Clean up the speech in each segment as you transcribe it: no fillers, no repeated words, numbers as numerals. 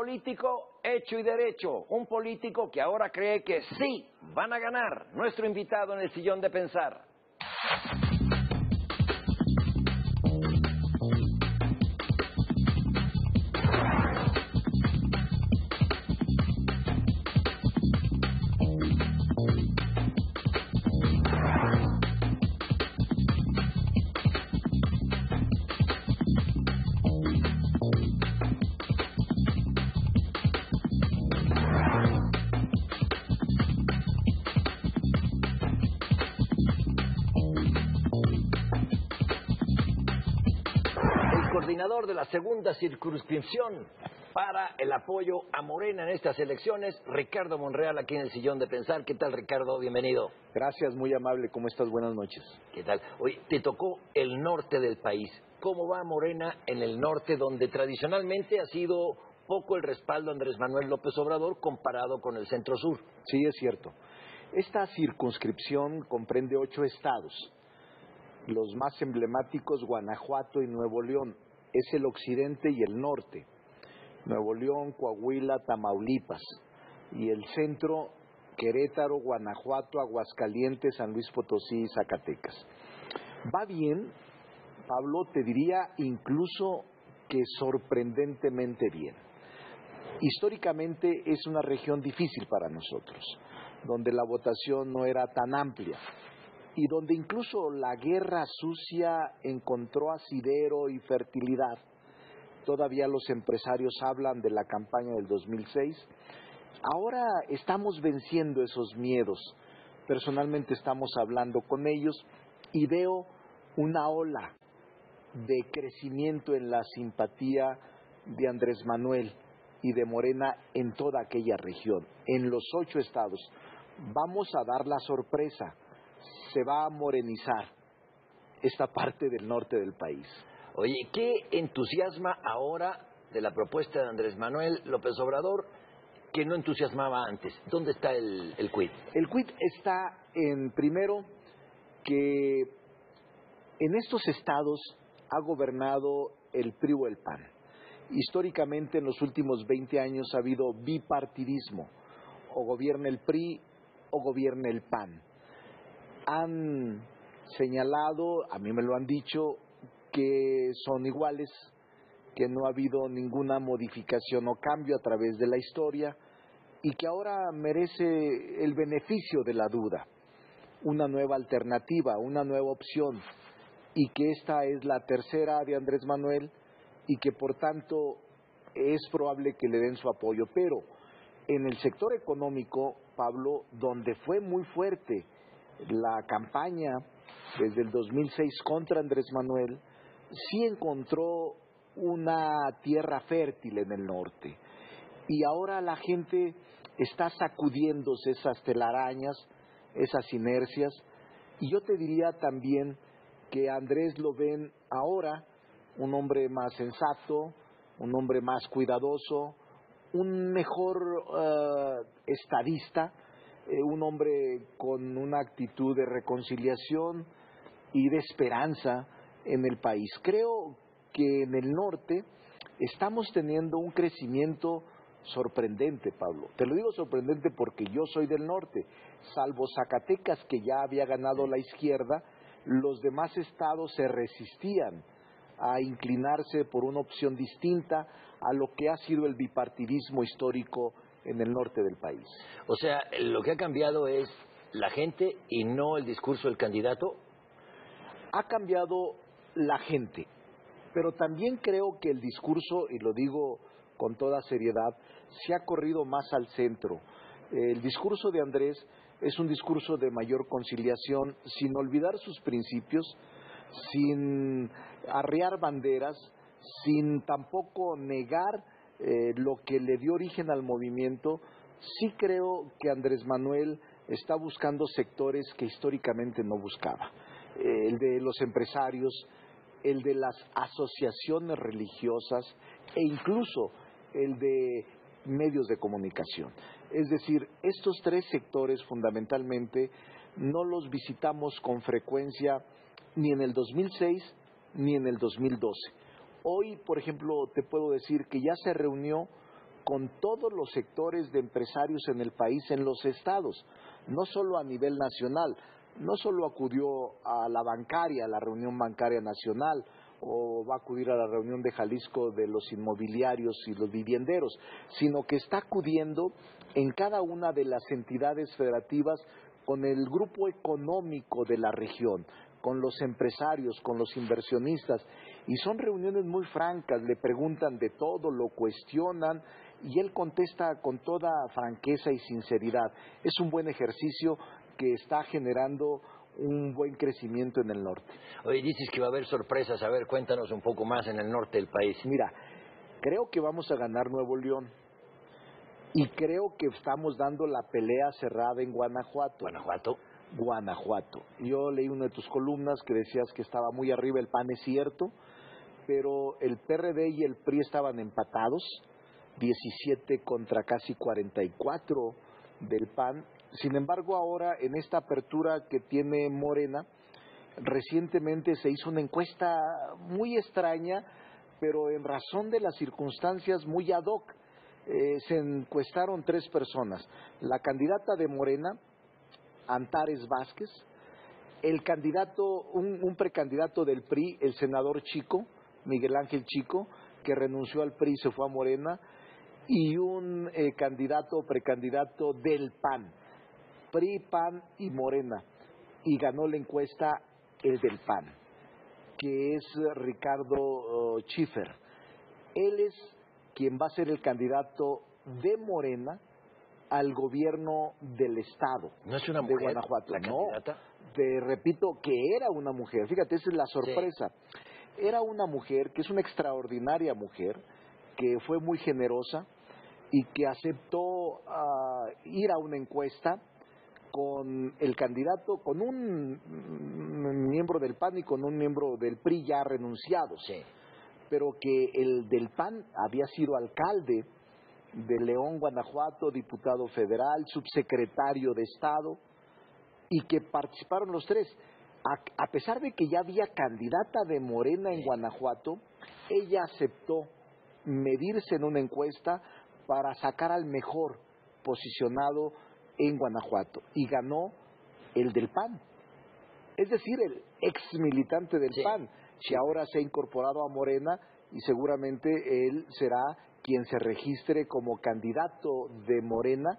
político hecho y derecho, un político que ahora cree que sí, van a ganar. Nuestro invitado en el sillón de pensar. Coordinador de la segunda circunscripción para el apoyo a Morena en estas elecciones, Ricardo Monreal, aquí en el sillón de pensar. ¿Qué tal, Ricardo? Bienvenido. Gracias, muy amable. ¿Cómo estás? Buenas noches. ¿Qué tal? Hoy te tocó el norte del país. ¿Cómo va Morena en el norte, donde tradicionalmente ha sido poco el respaldo a Andrés Manuel López Obrador comparado con el centro-sur? Sí, es cierto. Esta circunscripción comprende 8 estados. Los más emblemáticos, Guanajuato y Nuevo León. Es el occidente y el norte. Nuevo León, Coahuila, Tamaulipas. Y el centro, Querétaro, Guanajuato, Aguascalientes, San Luis Potosí y Zacatecas. Va bien, Pablo, te diría incluso que sorprendentemente bien. Históricamente es una región difícil para nosotros, donde la votación no era tan amplia y donde incluso la guerra sucia encontró asidero y fertilidad. Todavía los empresarios hablan de la campaña del 2006. Ahora estamos venciendo esos miedos. Personalmente estamos hablando con ellos y veo una ola de crecimiento en la simpatía de Andrés Manuel y de Morena en toda aquella región, en los 8 estados. Vamos a dar la sorpresa. Se va a morenizar esta parte del norte del país. Oye, ¿qué entusiasma ahora de la propuesta de Andrés Manuel López Obrador que no entusiasmaba antes? ¿Dónde está el quid? El quid está en, primero, que en estos estados ha gobernado el PRI o el PAN. Históricamente, en los últimos 20 años ha habido bipartidismo. O gobierna el PRI o gobierna el PAN. Han señalado, a mí me lo han dicho, que son iguales, que no ha habido ninguna modificación o cambio a través de la historia y que ahora merece el beneficio de la duda, una nueva alternativa, una nueva opción, y que esta es la tercera de Andrés Manuel y que por tanto es probable que le den su apoyo. Pero en el sector económico, Pablo, donde fue muy fuerte la campaña desde el 2006 contra Andrés Manuel, sí encontró una tierra fértil en el norte. Y ahora la gente está sacudiéndose esas telarañas, esas inercias. Y yo te diría también que a Andrés lo ven ahora un hombre más sensato, un hombre más cuidadoso, un mejor estadista, un hombre con una actitud de reconciliación y de esperanza en el país. Creo que en el norte estamos teniendo un crecimiento sorprendente, Pablo. Te lo digo sorprendente porque yo soy del norte. Salvo Zacatecas, que ya había ganado la izquierda, los demás estados se resistían a inclinarse por una opción distinta a lo que ha sido el bipartidismo histórico en el norte del país. O sea, lo que ha cambiado es la gente y no el discurso del candidato. Ha cambiado la gente, pero también creo que el discurso, y lo digo con toda seriedad, se ha corrido más al centro. El discurso de Andrés es un discurso de mayor conciliación, sin olvidar sus principios, sin arriar banderas, sin tampoco negar lo que le dio origen al movimiento. Sí creo que Andrés Manuel está buscando sectores que históricamente no buscaba. El de los empresarios, el de las asociaciones religiosas e incluso el de medios de comunicación. Es decir, estos 3 sectores fundamentalmente no los visitamos con frecuencia ni en el 2006 ni en el 2012. Hoy, por ejemplo, te puedo decir que ya se reunió con todos los sectores de empresarios en el país, en los estados, no solo a nivel nacional. No solo acudió a la bancaria, a la reunión bancaria nacional, o va a acudir a la reunión de Jalisco de los inmobiliarios y los vivienderos, sino que está acudiendo en cada una de las entidades federativas con el grupo económico de la región, con los empresarios, con los inversionistas, y son reuniones muy francas, le preguntan de todo, lo cuestionan, y él contesta con toda franqueza y sinceridad. Es un buen ejercicio que está generando un buen crecimiento en el norte. Oye, dices que va a haber sorpresas. A ver, cuéntanos un poco más en el norte del país. Mira, creo que vamos a ganar Nuevo León y creo que estamos dando la pelea cerrada en Guanajuato. Guanajuato. Yo leí una de tus columnas que decías que estaba muy arriba el PAN, es cierto, pero el PRD y el PRI estaban empatados, 17 contra casi 44 del PAN. Sin embargo, ahora en esta apertura que tiene Morena, recientemente se hizo una encuesta muy extraña, pero en razón de las circunstancias muy ad hoc. Se encuestaron 3 personas: la candidata de Morena, Antares Vázquez, el candidato, un precandidato del PRI, el senador Chico, Miguel Ángel Chico, que renunció al PRI y se fue a Morena, y un candidato o precandidato del PAN. PRI, PAN y Morena, y ganó la encuesta el del PAN, que es Ricardo Schiffer. Él es quien va a ser el candidato de Morena al gobierno del estado. ¿No es una de mujer Guanajuato? la candidata? No, te repito que era una mujer. Fíjate, esa es la sorpresa. Sí. Era una mujer que es una extraordinaria mujer, que fue muy generosa y que aceptó ir a una encuesta con el candidato, con un miembro del PAN y con un miembro del PRI ya renunciados, pero que el del PAN había sido alcalde de León, Guanajuato, diputado federal, subsecretario de Estado, y que participaron los 3. A pesar de que ya había candidata de Morena en Guanajuato, ella aceptó medirse en una encuesta para sacar al mejor posicionado en Guanajuato, y ganó el del PAN, es decir, el ex militante del PAN, que ahora se ha incorporado a Morena, y seguramente él será quien se registre como candidato de Morena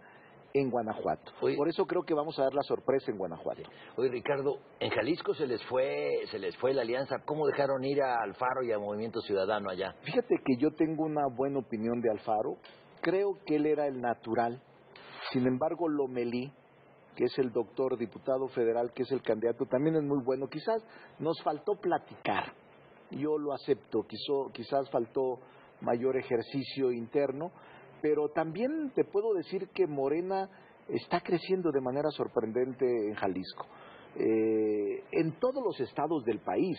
en Guanajuato. Oye, por eso creo que vamos a dar la sorpresa en Guanajuato. Oye, Ricardo, en Jalisco se les fue la alianza. ¿Cómo dejaron ir a Alfaro y a Movimiento Ciudadano allá? Fíjate que yo tengo una buena opinión de Alfaro. Creo que él era el natural. Sin embargo, Lomelí, que es el doctor diputado federal, que es el candidato, también es muy bueno. Quizás nos faltó platicar, yo lo acepto, quizás faltó mayor ejercicio interno, pero también te puedo decir que Morena está creciendo de manera sorprendente en Jalisco. En todos los estados del país.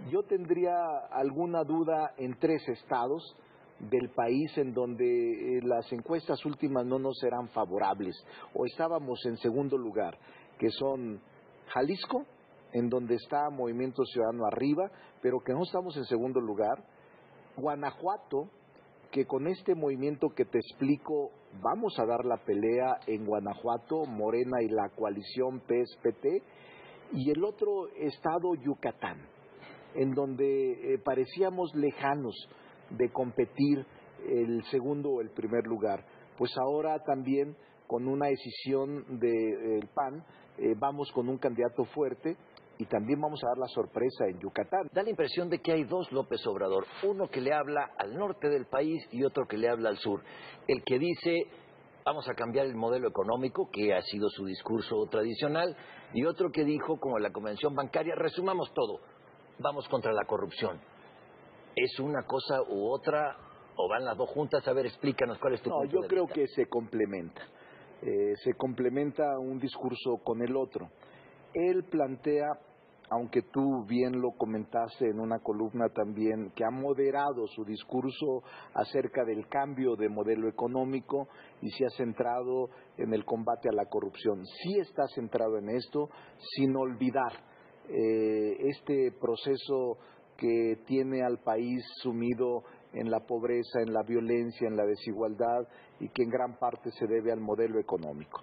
Yo tendría alguna duda en 3 estados del país en donde las encuestas últimas no nos serán favorables, o estábamos en segundo lugar, que son Jalisco, en donde está Movimiento Ciudadano arriba, pero que no estamos en segundo lugar; Guanajuato, que con este movimiento que te explico vamos a dar la pelea en Guanajuato, Morena y la coalición PES-PT; y el otro estado, Yucatán, en donde parecíamos lejanos de competir el segundo o el primer lugar. Pues ahora también, con una decisión del PAN, vamos con un candidato fuerte, y también vamos a dar la sorpresa en Yucatán. Da la impresión de que hay 2 López Obrador, uno que le habla al norte del país y otro que le habla al sur. El que dice: vamos a cambiar el modelo económico, que ha sido su discurso tradicional, y otro que dijo, como en la convención bancaria: resumamos todo, vamos contra la corrupción. ¿Es una cosa u otra, o van las 2 juntas? A ver, explícanos cuál es tu punto de vista. No, yo creo que se complementa un discurso con el otro. Él plantea, aunque tú bien lo comentaste en una columna también, que ha moderado su discurso acerca del cambio de modelo económico y se ha centrado en el combate a la corrupción. Sí está centrado en esto, sin olvidar este proceso que tiene al país sumido en la pobreza, en la violencia, en la desigualdad y que en gran parte se debe al modelo económico.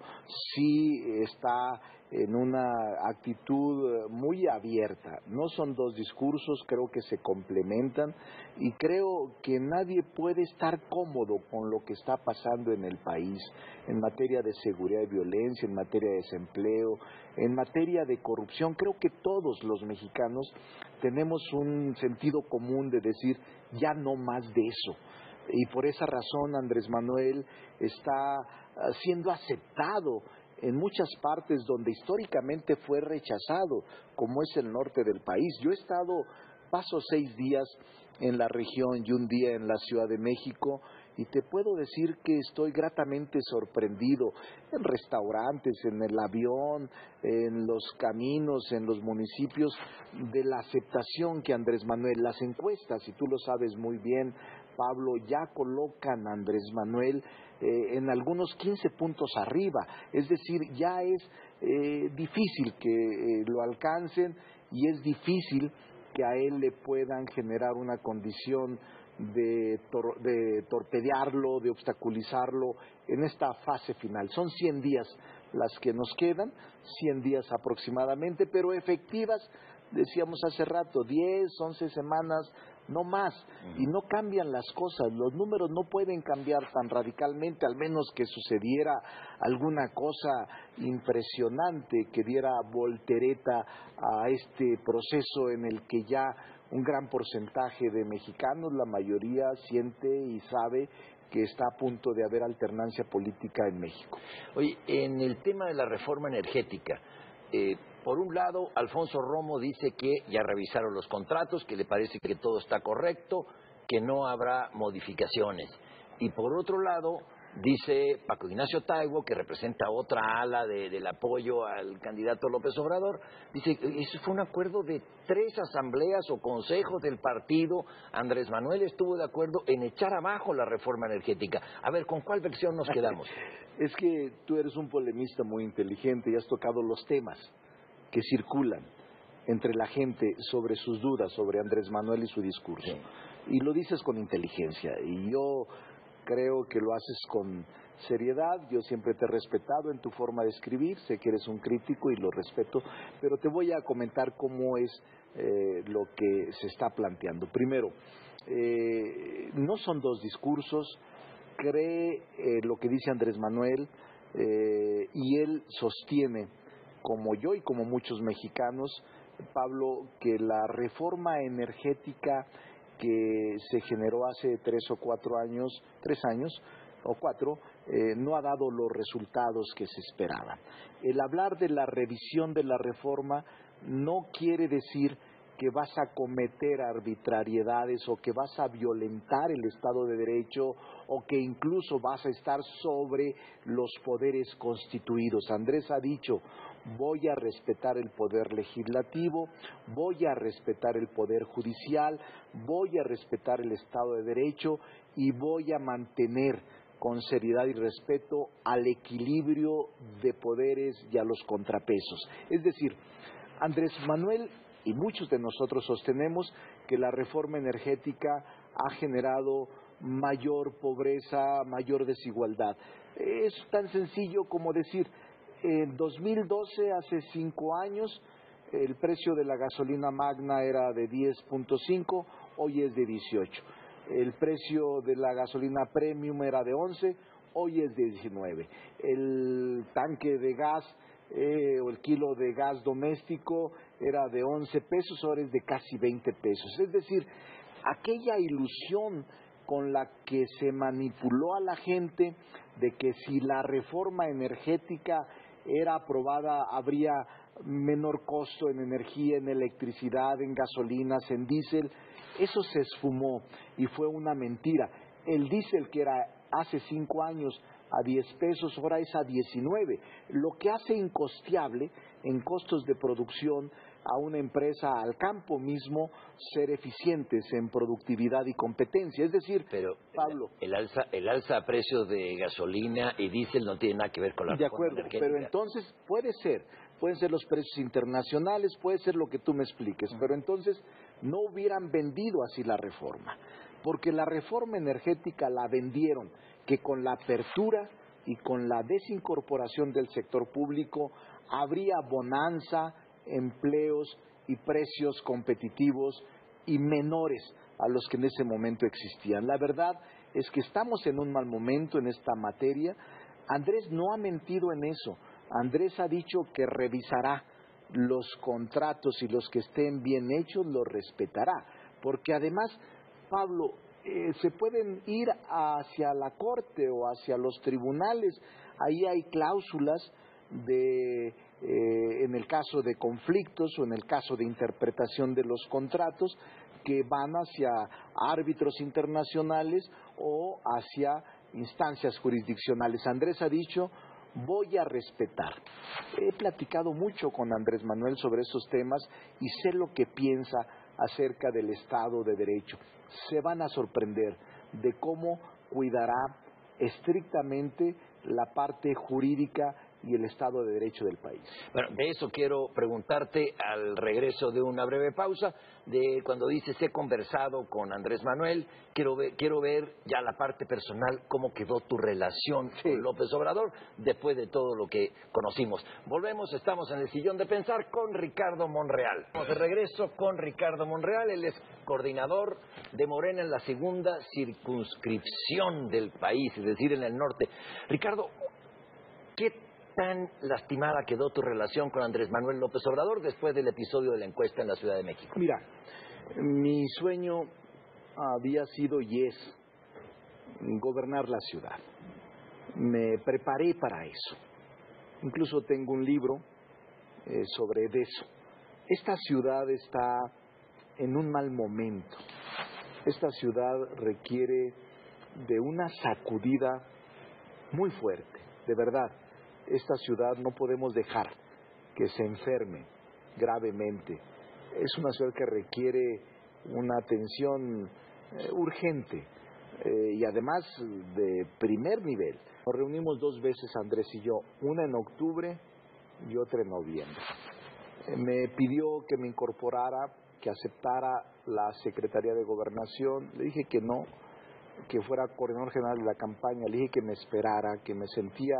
Sí está en una actitud muy abierta. No son dos discursos, creo que se complementan y creo que nadie puede estar cómodo con lo que está pasando en el país en materia de seguridad y violencia, en materia de desempleo, en materia de corrupción. Creo que todos los mexicanos tenemos un sentido común de decir ya no más de eso. Y por esa razón Andrés Manuel está siendo aceptado en muchas partes donde históricamente fue rechazado, como es el norte del país. Yo he estado, paso 6 días en la región y un día en la Ciudad de México, y te puedo decir que estoy gratamente sorprendido en restaurantes, en el avión, en los caminos, en los municipios, de la aceptación que Andrés Manuel, las encuestas, y tú lo sabes muy bien, Pablo, ya colocan a Andrés Manuel en algunos 15 puntos arriba, es decir, ya es difícil que lo alcancen y es difícil que a él le puedan generar una condición de torpedearlo, de obstaculizarlo en esta fase final. Son 100 días las que nos quedan, 100 días aproximadamente, pero efectivas, decíamos hace rato, 10, 11 semanas, no más, y no cambian las cosas, los números no pueden cambiar tan radicalmente, al menos que sucediera alguna cosa impresionante que diera voltereta a este proceso en el que ya un gran porcentaje de mexicanos, la mayoría, siente y sabe que está a punto de haber alternancia política en México. Oye, en el tema de la reforma energética, por un lado, Alfonso Romo dice que ya revisaron los contratos, que le parece que todo está correcto, que no habrá modificaciones. Y por otro lado, dice Paco Ignacio Taibo, que representa otra ala del apoyo al candidato López Obrador, dice que eso fue un acuerdo de 3 asambleas o consejos del partido. Andrés Manuel estuvo de acuerdo en echar abajo la reforma energética. A ver, ¿con cuál versión nos quedamos? Es que tú eres un polemista muy inteligente y has tocado los temas que circulan entre la gente sobre sus dudas sobre Andrés Manuel y su discurso. Sí. Y lo dices con inteligencia y yo creo que lo haces con seriedad. Yo siempre te he respetado en tu forma de escribir, sé que eres un crítico y lo respeto, pero te voy a comentar cómo es lo que se está planteando. Primero, no son dos discursos, cree lo que dice Andrés Manuel y él sostiene, como yo y como muchos mexicanos, Pablo, que la reforma energética que se generó hace 3 o 4 años, 3 años o 4, no ha dado los resultados que se esperaban. El hablar de la revisión de la reforma no quiere decir que vas a cometer arbitrariedades o que vas a violentar el Estado de Derecho o que incluso vas a estar sobre los poderes constituidos. Andrés ha dicho, voy a respetar el poder legislativo, voy a respetar el poder judicial, voy a respetar el Estado de Derecho y voy a mantener con seriedad y respeto al equilibrio de poderes y a los contrapesos. Es decir, Andrés Manuel y muchos de nosotros sostenemos que la reforma energética ha generado mayor pobreza, mayor desigualdad. Es tan sencillo como decir, en 2012, hace 5 años, el precio de la gasolina magna era de 10.5, hoy es de 18. El precio de la gasolina premium era de 11, hoy es de 19. El tanque de gas o el kilo de gas doméstico era de 11 pesos, ahora es de casi 20 pesos. Es decir, aquella ilusión con la que se manipuló a la gente de que si la reforma energética era aprobada habría menor costo en energía, en electricidad, en gasolinas, en diésel, eso se esfumó y fue una mentira. El diésel que era hace 5 años a 10 pesos, ahora es a 19, lo que hace incosteable en costos de producción a una empresa, al campo mismo, ser eficientes en productividad y competencia. Es decir, pero Pablo, el alza a precios de gasolina y diésel no tiene nada que ver con la reforma energética. Pero entonces pueden ser los precios internacionales, puede ser lo que tú me expliques, pero entonces no hubieran vendido así la reforma. porque la reforma energética la vendieron, que con la apertura y con la desincorporación del sector público habría bonanza, empleos y precios competitivos y menores a los que en ese momento existían. La verdad es que estamos en un mal momento en esta materia. Andrés no ha mentido en eso. Andrés ha dicho que revisará los contratos y los que estén bien hechos los respetará, porque además, Pablo, se pueden ir hacia la corte o hacia los tribunales. Ahí hay cláusulas en el caso de conflictos o en el caso de interpretación de los contratos que van hacia árbitros internacionales o hacia instancias jurisdiccionales. Andrés ha dicho: voy a respetar. He platicado mucho con Andrés Manuel sobre esos temas y sé lo que piensa acerca del Estado de Derecho. Se van a sorprender de cómo cuidará estrictamente la parte jurídica y el Estado de Derecho del país. Bueno, de eso quiero preguntarte al regreso de una breve pausa, de cuando dices he conversado con Andrés Manuel, quiero ver ya la parte personal, cómo quedó tu relación con López Obrador después de todo lo que conocimos. Volvemos, estamos en el sillón de pensar con Ricardo Monreal. Estamos de regreso con Ricardo Monreal, él es coordinador de Morena en la segunda circunscripción del país, es decir, en el norte. Ricardo, ¿qué tan lastimada quedó tu relación con Andrés Manuel López Obrador después del episodio de la encuesta en la Ciudad de México? Mira, mi sueño había sido y es gobernar la ciudad. Me preparé para eso. Incluso tengo un libro sobre eso. Esta ciudad está en un mal momento. Esta ciudad requiere de una sacudida muy fuerte, de verdad. Esta ciudad no podemos dejar que se enferme gravemente. Es una ciudad que requiere una atención urgente y además de primer nivel. Nos reunimos 2 veces Andrés y yo, una en octubre y otra en noviembre. Me pidió que me incorporara, que aceptara la Secretaría de Gobernación. Le dije que no, que fuera coordinador general de la campaña. Le dije que me esperara, que me sentía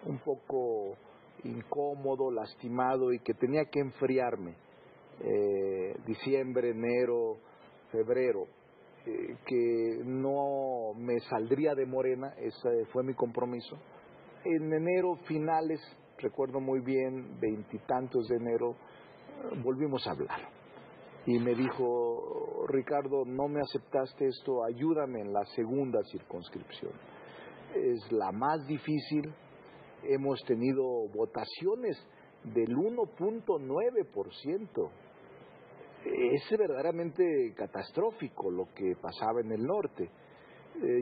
un poco incómodo, lastimado y que tenía que enfriarme. Diciembre, enero, febrero, que no me saldría de Morena, ese fue mi compromiso. En enero finales, recuerdo muy bien, 20 y tantos de enero, volvimos a hablar. Y me dijo: Ricardo, no me aceptaste esto, ayúdame en la segunda circunscripción. Es la más difícil. Hemos tenido votaciones del 1.9%. Es verdaderamente catastrófico lo que pasaba en el norte.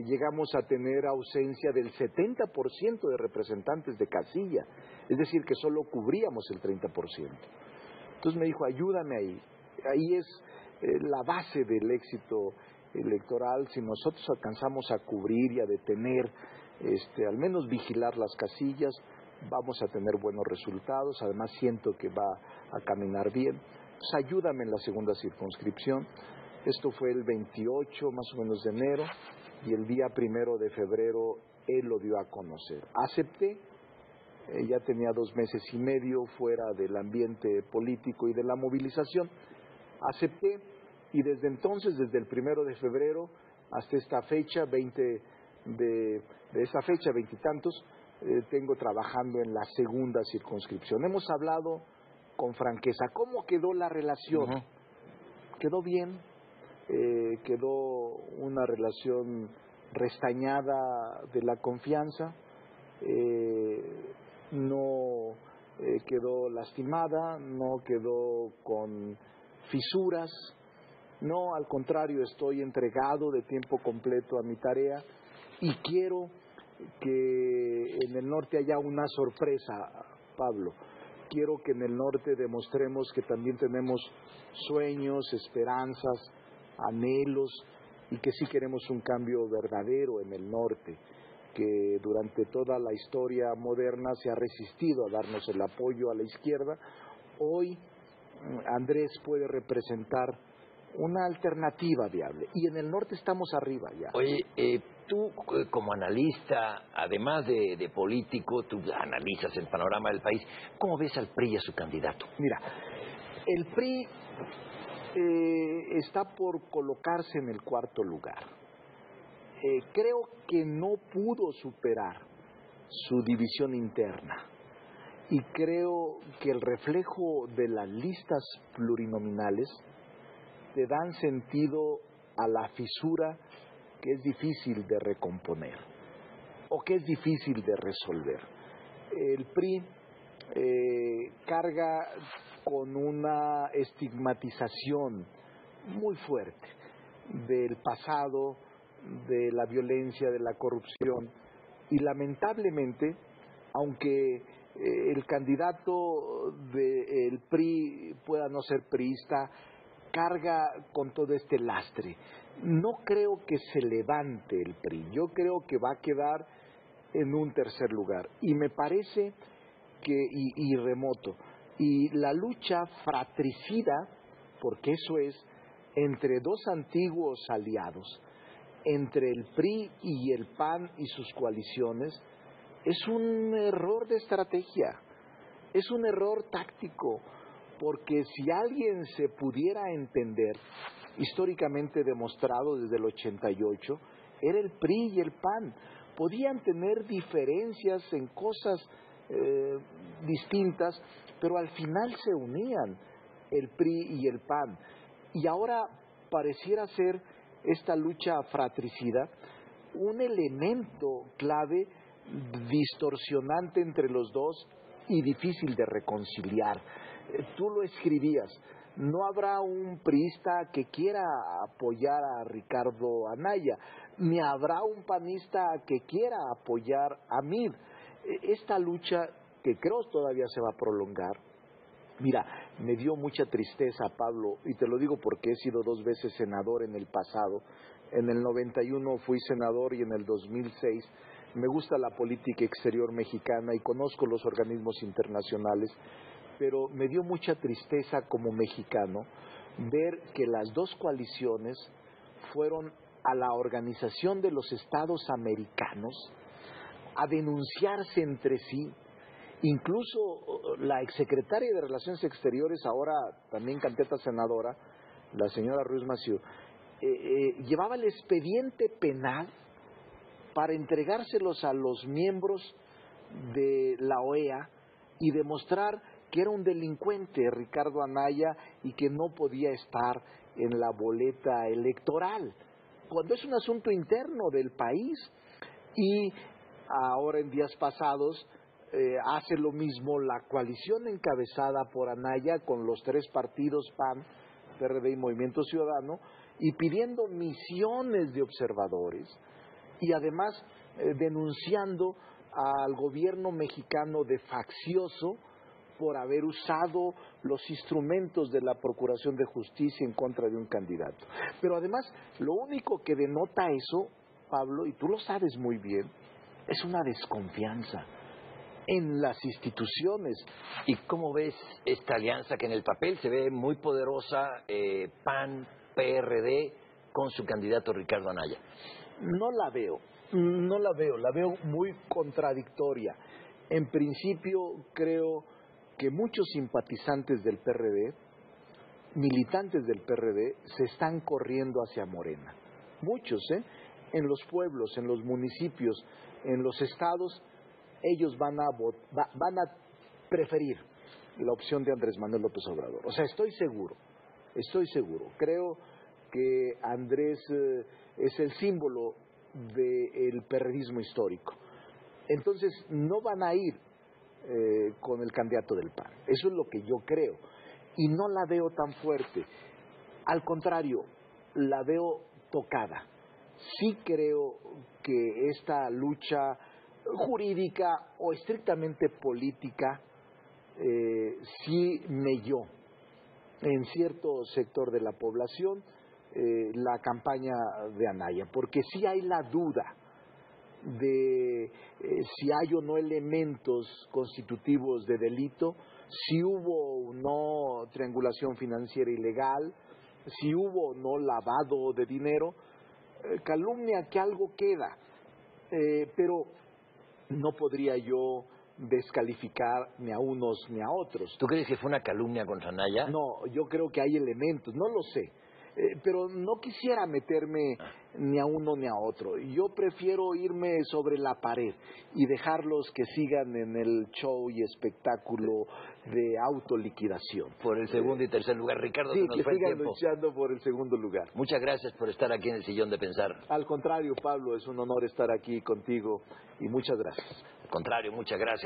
Llegamos a tener ausencia del 70% de representantes de casilla, es decir, que solo cubríamos el 30%. Entonces me dijo: ayúdame ahí. Ahí es la base del éxito electoral. Si nosotros alcanzamos a cubrir y a detener, al menos vigilar las casillas, vamos a tener buenos resultados. Además siento que va a caminar bien. Entonces ayúdame en la segunda circunscripción. Esto fue el 28 más o menos de enero y el día 1 de febrero él lo dio a conocer. Acepté. Ya tenía 2 meses y medio fuera del ambiente político y de la movilización. Acepté y desde entonces, desde el 1 de febrero hasta esta fecha, 20 de esa fecha, 20 y tantos, tengo trabajando en la segunda circunscripción. Hemos hablado con franqueza. ¿Cómo quedó la relación? Quedó bien, quedó una relación restañada de la confianza, no quedó lastimada, no quedó con fisuras. No, al contrario, estoy entregado de tiempo completo a mi tarea y quiero que en el norte haya una sorpresa, Pablo. Quiero que en el norte demostremos que también tenemos sueños, esperanzas, anhelos y que sí queremos un cambio verdadero en el norte, que durante toda la historia moderna se ha resistido a darnos el apoyo a la izquierda. Hoy Andrés puede representar una alternativa viable. Y en el norte estamos arriba ya. Oye, tú como analista, además de político, tú analizas el panorama del país. ¿Cómo ves al PRI y a su candidato? Mira, el PRI está por colocarse en el cuarto lugar. Creo que no pudo superar su división interna. Y creo que el reflejo de las listas plurinominales te dan sentido a la fisura que es difícil de recomponer o que es difícil de resolver. El PRI carga con una estigmatización muy fuerte del pasado, de la violencia, de la corrupción, y lamentablemente, aunque el candidato del PRI pueda no ser priista, carga con todo este lastre. No creo que se levante el PRI, yo creo que va a quedar en un tercer lugar, y me parece que, y remoto, y la lucha fratricida, porque eso es, entre dos antiguos aliados, entre el PRI y el PAN y sus coaliciones, es un error de estrategia, es un error táctico, porque si alguien se pudiera entender, históricamente demostrado desde el 88, era el PRI y el PAN. Podían tener diferencias en cosas distintas, pero al final se unían el PRI y el PAN. Y ahora pareciera ser esta lucha fratricida un elemento clave distorsionante entre los dos y difícil de reconciliar. Tú lo escribías, no habrá un priista que quiera apoyar a Ricardo Anaya, ni habrá un panista que quiera apoyar a Mid. Esta lucha, que creo todavía se va a prolongar, mira, me dio mucha tristeza, Pablo, y te lo digo porque he sido 2 veces senador en el pasado. En el 91 fui senador y en el 2006. Me gusta la política exterior mexicana y conozco los organismos internacionales, pero me dio mucha tristeza como mexicano ver que las dos coaliciones fueron a la Organización de los Estados Americanos a denunciarse entre sí. Incluso la exsecretaria de Relaciones Exteriores, ahora también candidata senadora, la señora Ruiz Massieu, llevaba el expediente penal para entregárselos a los miembros de la OEA y demostrar que era un delincuente Ricardo Anaya y que no podía estar en la boleta electoral, cuando es un asunto interno del país. Y ahora, en días pasados, hace lo mismo la coalición encabezada por Anaya con los 3 partidos PAN, PRD y Movimiento Ciudadano, y pidiendo misiones de observadores y además denunciando al gobierno mexicano de faccioso por haber usado los instrumentos de la Procuración de Justicia en contra de un candidato. Pero además, lo único que denota eso, Pablo, y tú lo sabes muy bien, es una desconfianza en las instituciones. ¿Y cómo ves esta alianza que en el papel se ve muy poderosa, PAN, PRD, con su candidato Ricardo Anaya? No la veo, la veo muy contradictoria. En principio, creo que muchos simpatizantes del PRD, militantes del PRD, se están corriendo hacia Morena. Muchos, en los pueblos, en los municipios, en los estados, ellos van a preferir la opción de Andrés Manuel López Obrador. O sea, estoy seguro. Creo que Andrés es el símbolo del perredismo histórico. Entonces, no van a ir con el candidato del PAN. Eso es lo que yo creo. Y no la veo tan fuerte. Al contrario, la veo tocada. Sí creo que esta lucha jurídica o estrictamente política sí melló en cierto sector de la población la campaña de Anaya, porque sí hay la duda de si hay o no elementos constitutivos de delito, si hubo o no triangulación financiera ilegal, si hubo o no lavado de dinero, calumnia que algo queda, pero no podría yo descalificar ni a unos ni a otros. ¿Tú crees que fue una calumnia contra Anaya? No, yo creo que hay elementos, no lo sé, pero no quisiera meterme ni a uno ni a otro. Yo prefiero irme sobre la pared y dejarlos que sigan en el show y espectáculo de autoliquidación. Por el segundo y tercer lugar. Ricardo, Sí, se nos que fue el sigan tiempo. luchando por el segundo lugar. Muchas gracias por estar aquí en el Sillón de Pensar. Al contrario, Pablo, es un honor estar aquí contigo y muchas gracias. Al contrario, muchas gracias.